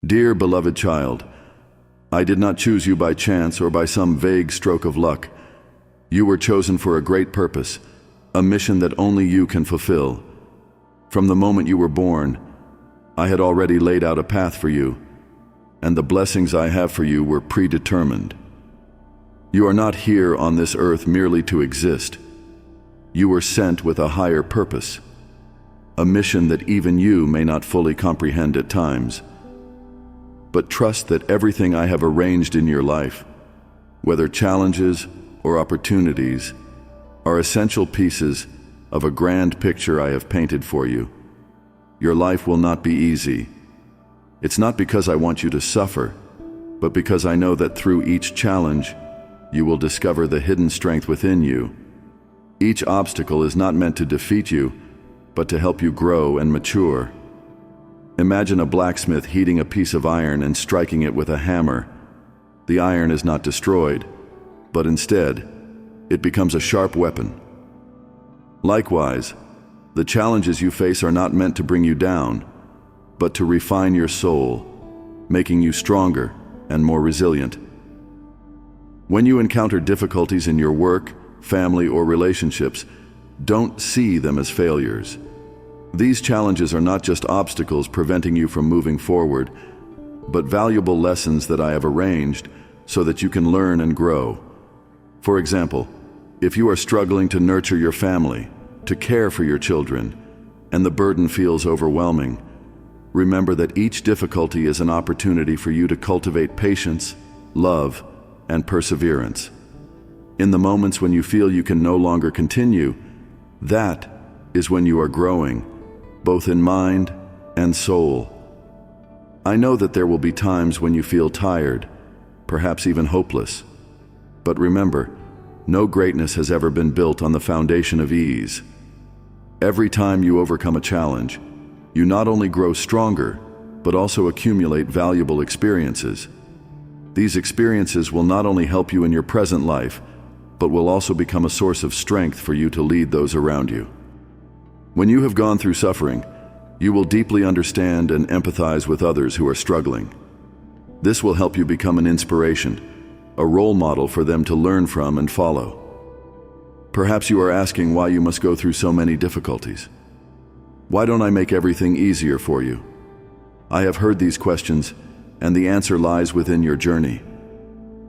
Dear beloved child, I did not choose you by chance or by some vague stroke of luck. You were chosen for a great purpose, a mission that only you can fulfill. From the moment you were born, I had already laid out a path for you, and the blessings I have for you were predetermined. You are not here on this earth merely to exist. You were sent with a higher purpose, a mission that even you may not fully comprehend at times. But trust that everything I have arranged in your life, whether challenges or opportunities, are essential pieces of a grand picture I have painted for you. Your life will not be easy. It's not because I want you to suffer, but because I know that through each challenge, you will discover the hidden strength within you. Each obstacle is not meant to defeat you, but to help you grow and mature. Imagine a blacksmith heating a piece of iron and striking it with a hammer. The iron is not destroyed, but instead, it becomes a sharp weapon. Likewise, the challenges you face are not meant to bring you down, but to refine your soul, making you stronger and more resilient. When you encounter difficulties in your work, family, or relationships, don't see them as failures. These challenges are not just obstacles preventing you from moving forward, but valuable lessons that I have arranged so that you can learn and grow. For example, if you are struggling to nurture your family, to care for your children, and the burden feels overwhelming, remember that each difficulty is an opportunity for you to cultivate patience, love, and perseverance. In the moments when you feel you can no longer continue, that is when you are growing, both in mind and soul. I know that there will be times when you feel tired, perhaps even hopeless. But remember, no greatness has ever been built on the foundation of ease. Every time you overcome a challenge, you not only grow stronger, but also accumulate valuable experiences. These experiences will not only help you in your present life, but will also become a source of strength for you to lead those around you. When you have gone through suffering, you will deeply understand and empathize with others who are struggling. This will help you become an inspiration, a role model for them to learn from and follow. Perhaps you are asking why you must go through so many difficulties. Why don't I make everything easier for you? I have heard these questions, and the answer lies within your journey.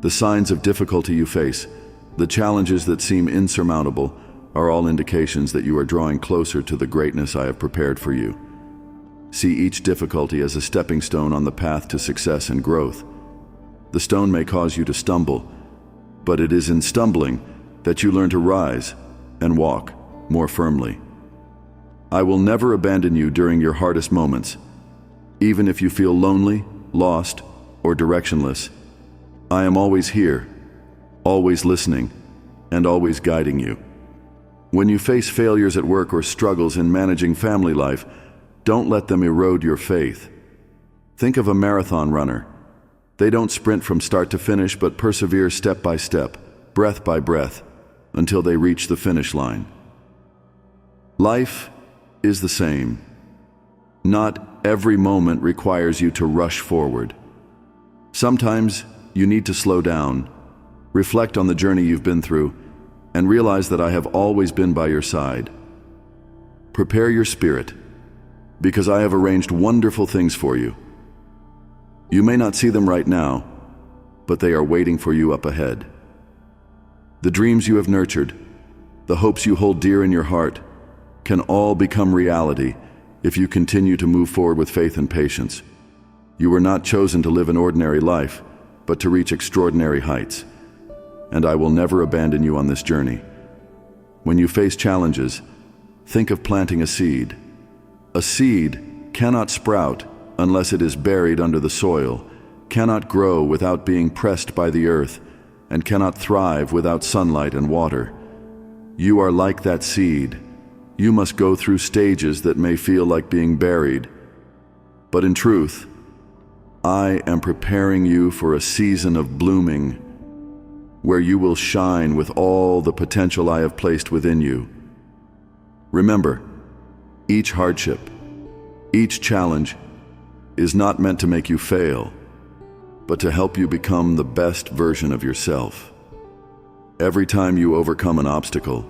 The signs of difficulty you face, the challenges that seem insurmountable, are all indications that you are drawing closer to the greatness I have prepared for you. See each difficulty as a stepping stone on the path to success and growth. The stone may cause you to stumble, but it is in stumbling that you learn to rise and walk more firmly. I will never abandon you during your hardest moments. Even if you feel lonely, lost, or directionless, I am always here, always listening, and always guiding you. When you face failures at work or struggles in managing family life, don't let them erode your faith. Think of a marathon runner. They don't sprint from start to finish, but persevere step by step, breath by breath, until they reach the finish line. Life is the same. Not every moment requires you to rush forward. Sometimes you need to slow down, reflect on the journey you've been through, and realize that I have always been by your side. Prepare your spirit, because I have arranged wonderful things for you. You may not see them right now, but they are waiting for you up ahead. The dreams you have nurtured, the hopes you hold dear in your heart, can all become reality if you continue to move forward with faith and patience. You were not chosen to live an ordinary life, but to reach extraordinary heights. And I will never abandon you on this journey. When you face challenges, think of planting a seed. A seed cannot sprout unless it is buried under the soil, cannot grow without being pressed by the earth, and cannot thrive without sunlight and water. You are like that seed. You must go through stages that may feel like being buried. But in truth, I am preparing you for a season of blooming, where you will shine with all the potential I have placed within you. Remember, each hardship, each challenge, is not meant to make you fail, but to help you become the best version of yourself. Every time you overcome an obstacle,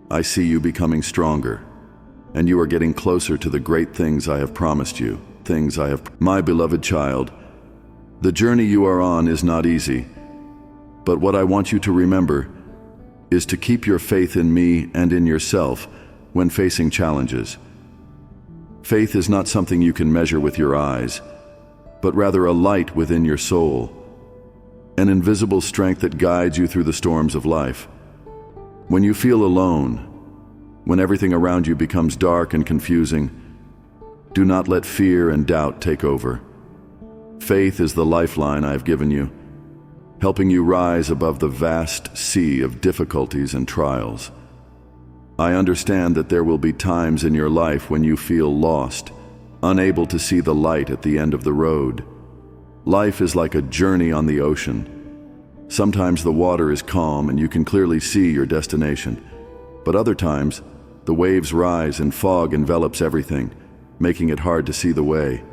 I see you becoming stronger, and you are getting closer to the great things I have promised you, My beloved child, the journey you are on is not easy, but what I want you to remember is to keep your faith in me and in yourself when facing challenges. Faith is not something you can measure with your eyes, but rather a light within your soul, an invisible strength that guides you through the storms of life. When you feel alone, when everything around you becomes dark and confusing, do not let fear and doubt take over. Faith is the lifeline I have given you, helping you rise above the vast sea of difficulties and trials. I understand that there will be times in your life when you feel lost, unable to see the light at the end of the road. Life is like a journey on the ocean. Sometimes the water is calm and you can clearly see your destination, but other times the waves rise and fog envelops everything, making it hard to see the way.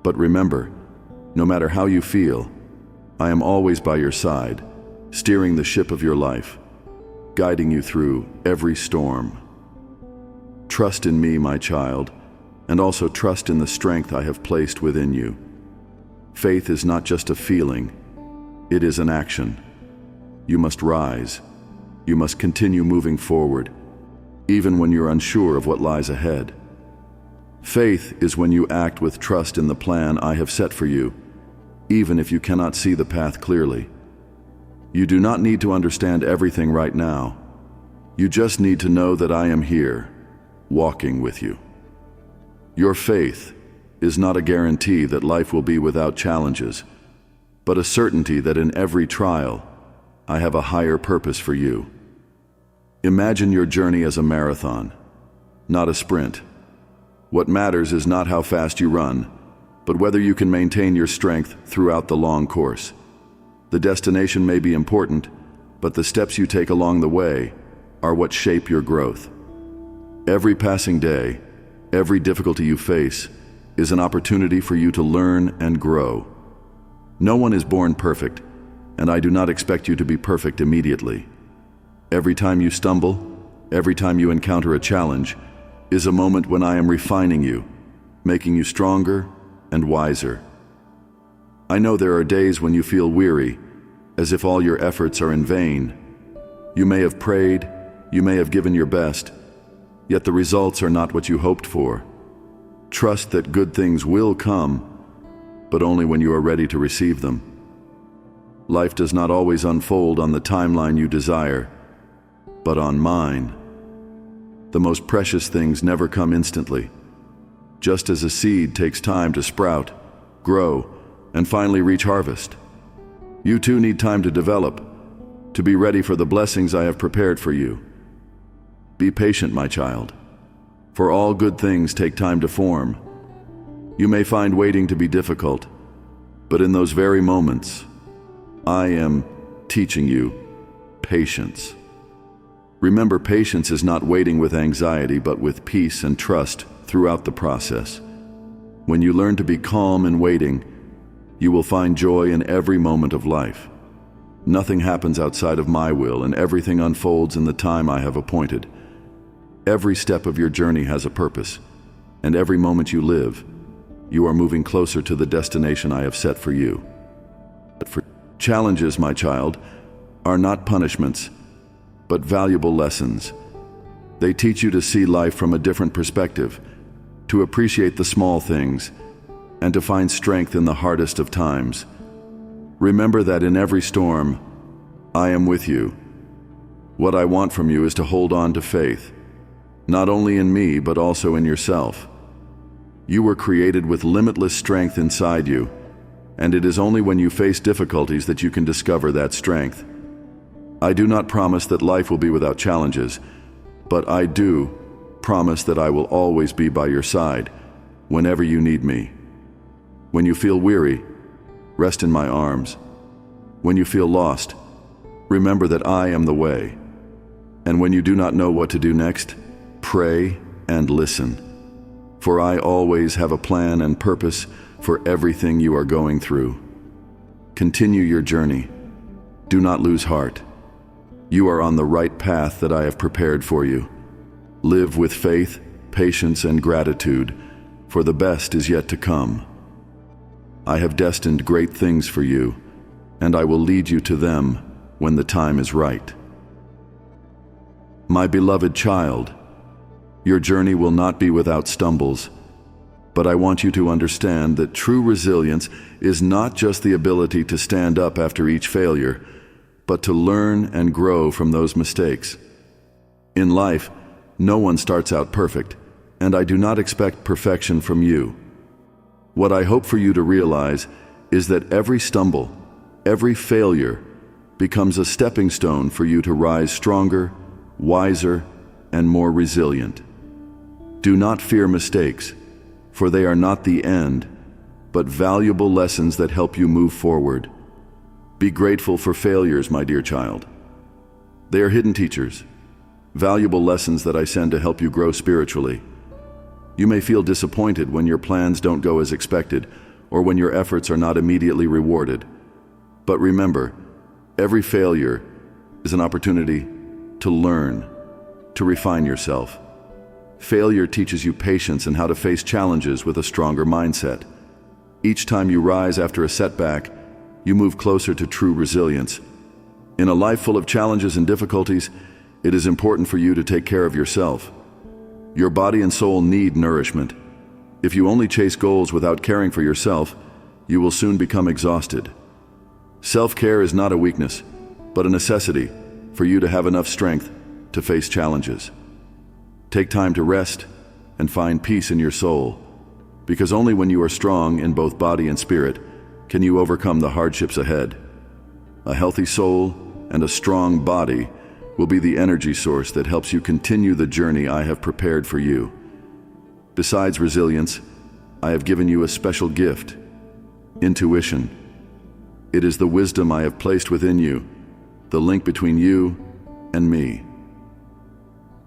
But remember, no matter how you feel, I am always by your side, steering the ship of your life, guiding you through every storm. Trust in me, my child, and also trust in the strength I have placed within you. Faith is not just a feeling, it is an action. You must rise. You must continue moving forward, even when you're unsure of what lies ahead. Faith is when you act with trust in the plan I have set for you, even if you cannot see the path clearly. You do not need to understand everything right now. You just need to know that I am here, walking with you. Your faith is not a guarantee that life will be without challenges, but a certainty that in every trial, I have a higher purpose for you. Imagine your journey as a marathon, not a sprint. What matters is not how fast you run, but whether you can maintain your strength throughout the long course. The destination may be important, but the steps you take along the way are what shape your growth. Every passing day, every difficulty you face, is an opportunity for you to learn and grow. No one is born perfect, and I do not expect you to be perfect immediately. Every time you stumble, every time you encounter a challenge, is a moment when I am refining you, making you stronger and wiser. I know there are days when you feel weary, as if all your efforts are in vain. You may have prayed, you may have given your best, yet the results are not what you hoped for. Trust that good things will come, but only when you are ready to receive them. Life does not always unfold on the timeline you desire, but on mine. The most precious things never come instantly. Just as a seed takes time to sprout, grow, and finally reach harvest, you too need time to develop, to be ready for the blessings I have prepared for you. Be patient, my child, for all good things take time to form. You may find waiting to be difficult, but in those very moments, I am teaching you patience. Remember, patience is not waiting with anxiety, but with peace and trust throughout the process. When you learn to be calm in waiting, you will find joy in every moment of life. Nothing happens outside of my will, and everything unfolds in the time I have appointed. Every step of your journey has a purpose, and every moment you live, you are moving closer to the destination I have set for you. But for challenges, my child, are not punishments, but valuable lessons. They teach you to see life from a different perspective, to appreciate the small things, and to find strength in the hardest of times. Remember that in every storm, I am with you. What I want from you is to hold on to faith, not only in me, but also in yourself. You were created with limitless strength inside you, and it is only when you face difficulties that you can discover that strength. I do not promise that life will be without challenges, but I do promise that I will always be by your side whenever you need me. When you feel weary, rest in my arms. When you feel lost, remember that I am the way. And when you do not know what to do next, pray and listen. for I always have a plan and purpose for everything you are going through. Continue your journey. Do not lose heart. You are on the right path that I have prepared for you. Live with faith, patience, and gratitude, for the best is yet to come. I have destined great things for you, and I will lead you to them when the time is right. My beloved child, your journey will not be without stumbles, but I want you to understand that true resilience is not just the ability to stand up after each failure, but to learn and grow from those mistakes. In life, no one starts out perfect, and I do not expect perfection from you. What I hope for you to realize is that every stumble, every failure, becomes a stepping stone for you to rise stronger, wiser, and more resilient. Do not fear mistakes, for they are not the end, but valuable lessons that help you move forward. Be grateful for failures, my dear child. They are hidden teachers, valuable lessons that I send to help you grow spiritually. You may feel disappointed when your plans don't go as expected, or when your efforts are not immediately rewarded. But remember, every failure is an opportunity to learn, to refine yourself. Failure teaches you patience and how to face challenges with a stronger mindset. Each time you rise after a setback, you move closer to true resilience. In a life full of challenges and difficulties, it is important for you to take care of yourself. Your body and soul need nourishment. If you only chase goals without caring for yourself, you will soon become exhausted. Self-care is not a weakness, but a necessity for you to have enough strength to face challenges. Take time to rest and find peace in your soul, because only when you are strong in both body and spirit can you overcome the hardships ahead. A healthy soul and a strong body will be the energy source that helps you continue the journey I have prepared for you. Besides resilience, I have given you a special gift: intuition. It is the wisdom I have placed within you, the link between you and me.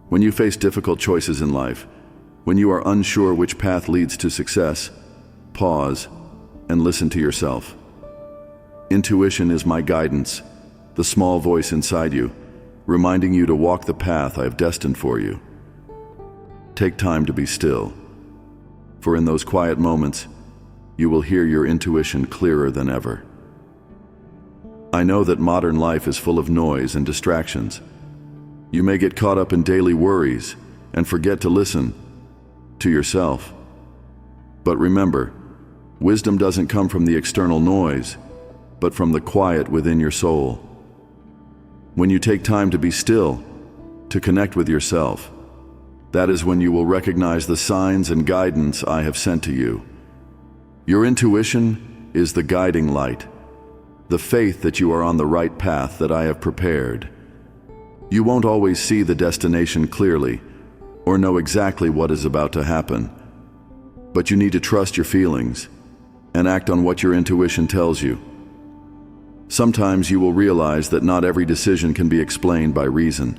When you face difficult choices in life, when you are unsure which path leads to success, pause and listen to yourself. Intuition is my guidance, the small voice inside you, reminding you to walk the path I have destined for you. Take time to be still, for in those quiet moments, you will hear your intuition clearer than ever. I know that modern life is full of noise and distractions. You may get caught up in daily worries and forget to listen to yourself. But remember, wisdom doesn't come from the external noise, but from the quiet within your soul. When you take time to be still, to connect with yourself, that is when you will recognize the signs and guidance I have sent to you. Your intuition is the guiding light, the faith that you are on the right path that I have prepared. You won't always see the destination clearly or know exactly what is about to happen, but you need to trust your feelings and act on what your intuition tells you. Sometimes you will realize that not every decision can be explained by reason.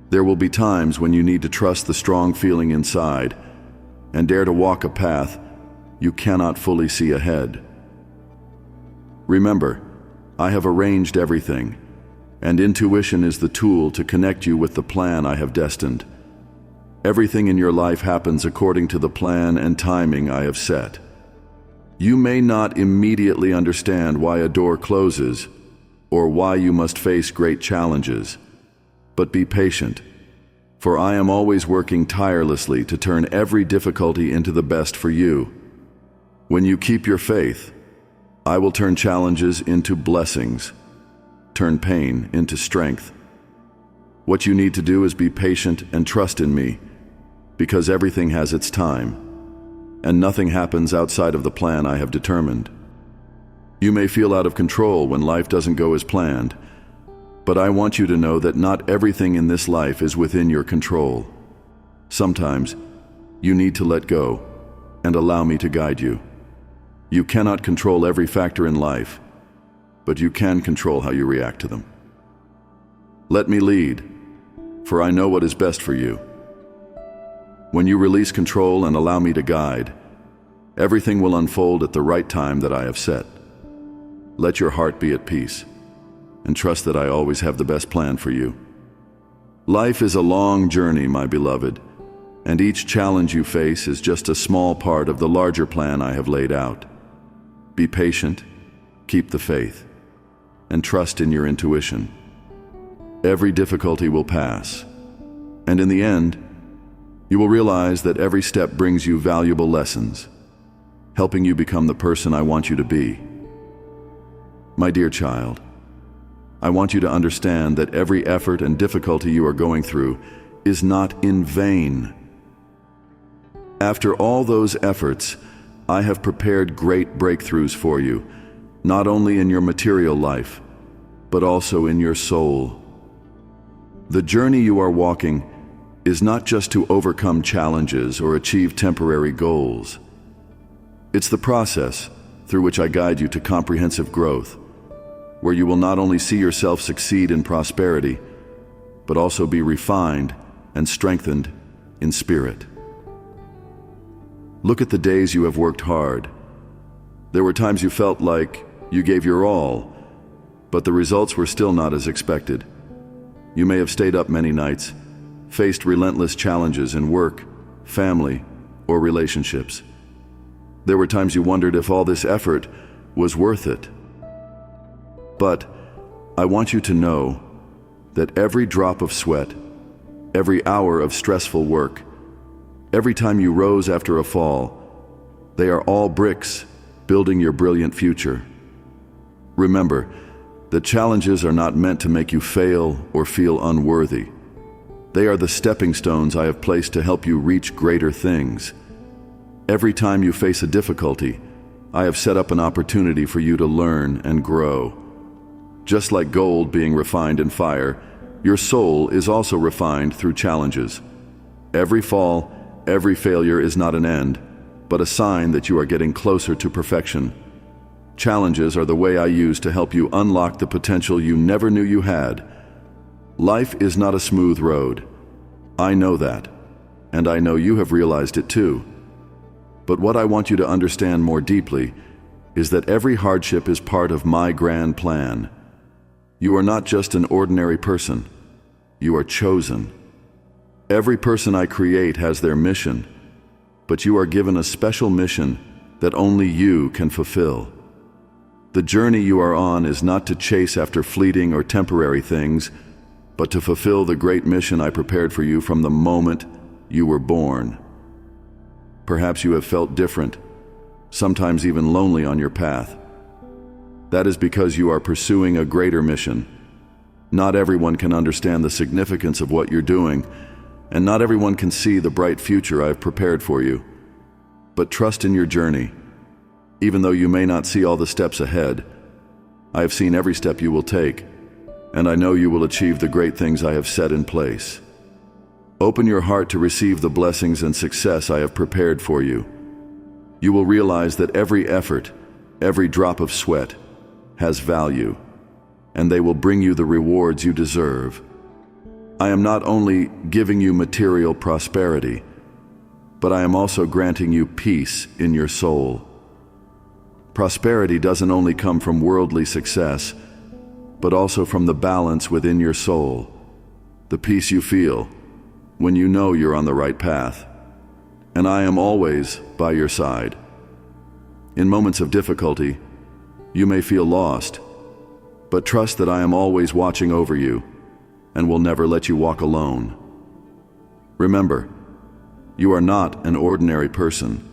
There will be times when you need to trust the strong feeling inside and dare to walk a path you cannot fully see ahead. Remember, I have arranged everything, and intuition is the tool to connect you with the plan I have destined. Everything in your life happens according to the plan and timing I have set. You may not immediately understand why a door closes or why you must face great challenges, but be patient, for I am always working tirelessly to turn every difficulty into the best for you. When you keep your faith, I will turn challenges into blessings, turn pain into strength. What you need to do is be patient and trust in me, because everything has its time, and nothing happens outside of the plan I have determined. You may feel out of control when life doesn't go as planned, but I want you to know that not everything in this life is within your control. Sometimes you need to let go and allow me to guide you. You cannot control every factor in life, but you can control how you react to them. Let me lead, for I know what is best for you. When you release control and allow me to guide, everything will unfold at the right time that I have set. Let your heart be at peace, and trust that I always have the best plan for you. Life is a long journey, my beloved, and each challenge you face is just a small part of the larger plan I have laid out. Be patient, keep the faith, and trust in your intuition. Every difficulty will pass, and in the end, you will realize that every step brings you valuable lessons, helping you become the person I want you to be. My dear child, I want you to understand that every effort and difficulty you are going through is not in vain. After all those efforts, I have prepared great breakthroughs for you, not only in your material life, but also in your soul. The journey you are walking is not just to overcome challenges or achieve temporary goals. It's the process through which I guide you to comprehensive growth, where you will not only see yourself succeed in prosperity, but also be refined and strengthened in spirit. Look at the days you have worked hard. There were times you felt like you gave your all, but the results were still not as expected. You may have stayed up many nights, faced relentless challenges in work, family, or relationships. There were times you wondered if all this effort was worth it. But I want you to know that every drop of sweat, every hour of stressful work, every time you rose after a fall, they are all bricks building your brilliant future. Remember, the challenges are not meant to make you fail or feel unworthy. They are the stepping stones I have placed to help you reach greater things. Every time you face a difficulty, I have set up an opportunity for you to learn and grow. Just like gold being refined in fire, your soul is also refined through challenges. Every fall, every failure is not an end, but a sign that you are getting closer to perfection. Challenges are the way I use to help you unlock the potential you never knew you had. Life is not a smooth road. I know that, and I know you have realized it too. But what I want you to understand more deeply is that every hardship is part of my grand plan. You are not just an ordinary person. You are chosen. Every person I create has their mission, but you are given a special mission that only you can fulfill. The journey you are on is not to chase after fleeting or temporary things, but to fulfill the great mission I prepared for you from the moment you were born. Perhaps you have felt different, sometimes even lonely on your path. That is because you are pursuing a greater mission. Not everyone can understand the significance of what you're doing, and not everyone can see the bright future I have prepared for you. But trust in your journey. Even though you may not see all the steps ahead, I have seen every step you will take, and I know you will achieve the great things I have set in place. Open your heart to receive the blessings and success I have prepared for you. You will realize that every effort, every drop of sweat, has value, and they will bring you the rewards you deserve. I am not only giving you material prosperity, but I am also granting you peace in your soul. Prosperity doesn't only come from worldly success, but also from the balance within your soul, the peace you feel when you know you're on the right path. And I am always by your side. In moments of difficulty, you may feel lost, but trust that I am always watching over you and will never let you walk alone. Remember, you are not an ordinary person.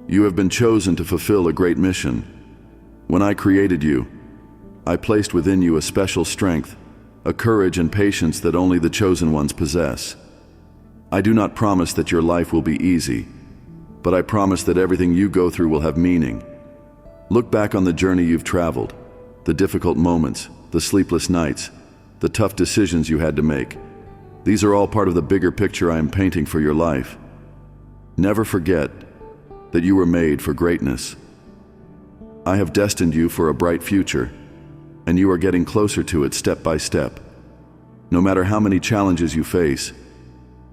You have been chosen to fulfill a great mission. When I created you, I placed within you a special strength, a courage and patience that only the chosen ones possess. I do not promise that your life will be easy, but I promise that everything you go through will have meaning. Look back on the journey you've traveled, the difficult moments, the sleepless nights, the tough decisions you had to make. These are all part of the bigger picture I am painting for your life. Never forget that you were made for greatness. I have destined you for a bright future, and you are getting closer to it step by step. No matter how many challenges you face,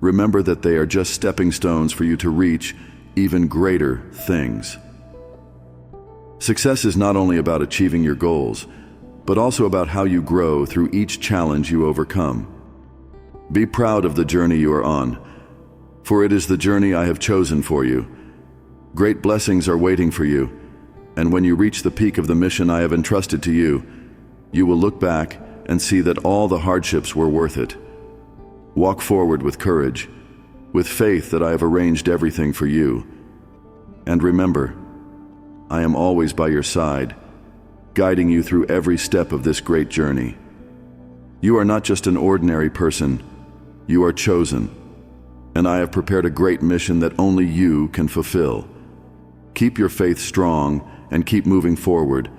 Remember that they are just stepping stones for you to reach even greater things. Success is not only about achieving your goals, but also about how you grow through each challenge you overcome. Be proud of the journey you are on, for it is the journey I have chosen for you. Great blessings are waiting for you, and when you reach the peak of the mission I have entrusted to you, you will look back and see that all the hardships were worth it. Walk forward with courage, with faith that I have arranged everything for you. And remember, I am always by your side, guiding you through every step of this great journey. You are not just an ordinary person, you are chosen, and I have prepared a great mission that only you can fulfill. Keep your faith strong and keep moving forward,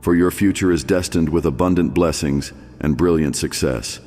for your future is destined with abundant blessings and brilliant success.